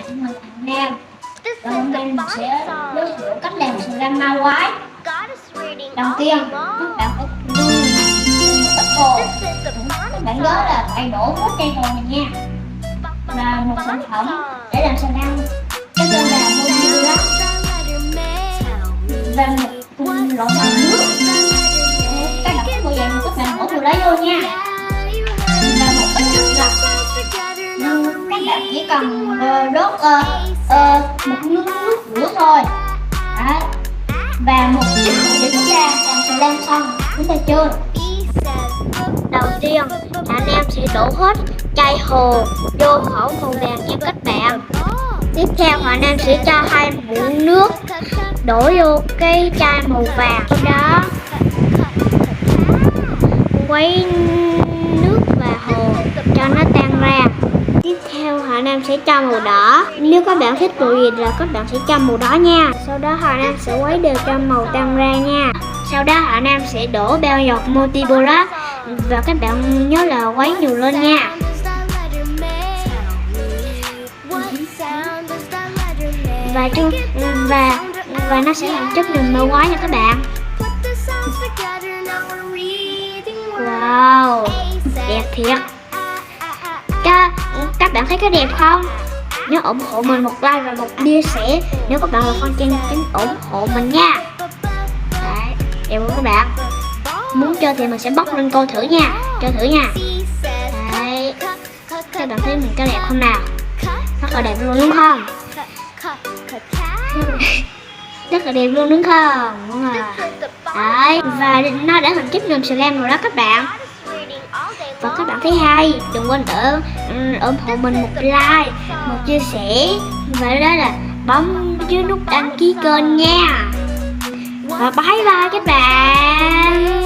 của mình Nam. Và hôm nay mình sẽ giới thiệu cách làm slime ma quái. Đầu tiên, các bạn phải dùng một ít hồ. Các bạn nhớ là phải đổ hết chai hồ này nha. Và một sản phẩm để làm slime, cái tên là Mojito và một lọ màu nước. Các bạn thích màu vàng các bạn đổ vào đấy luôn nha. Và một ít nước lọc. Các bạn chỉ cần đốt một nước rửa thôi. Đấy. Và một chút để chúng ta làm slime xong. Chúng ta chưa? Đầu tiên, anh em sẽ đổ hết chai hồ vô khẩu màu vàng nha các bạn. Tiếp theo, anh em sẽ cho 2 muỗng nước đổ vô cái chai màu vàng. Sau đó quấy nước và hồ cho nó tan ra. Tiếp theo anh em sẽ cho màu đỏ. Nếu các bạn thích màu gì là các bạn sẽ cho màu đỏ nha. Sau đó anh em sẽ quấy đều cho màu tan ra nha. Sau đó anh em sẽ đổ bao giọt Mojito và các bạn nhớ là quấy nhiều lên nha. Và nó sẽ làm chất đường ma quái nha các bạn. Wow, đẹp thiệt. Các bạn thấy cái đẹp không? Nhớ ủng hộ mình một like và một chia sẻ nếu các bạn là fan chân chính, ủng hộ mình nha. Đấy, đẹp không các bạn? Muốn chơi thì mình sẽ bóc lên coi thử nha. Chơi thử nha. Đấy, các bạn thấy mình có đẹp không nào? Rất là đẹp luôn đúng không? Rất là đẹp luôn đúng không? Đúng rồi. Đấy, và nó đã thành chức làm slime rồi đó các bạn. Và các bạn thấy hay, đừng quên ủng hộ mình một like, một chia sẻ và đó là bấm dưới nút đăng ký kênh nha. Và bye bye các bạn.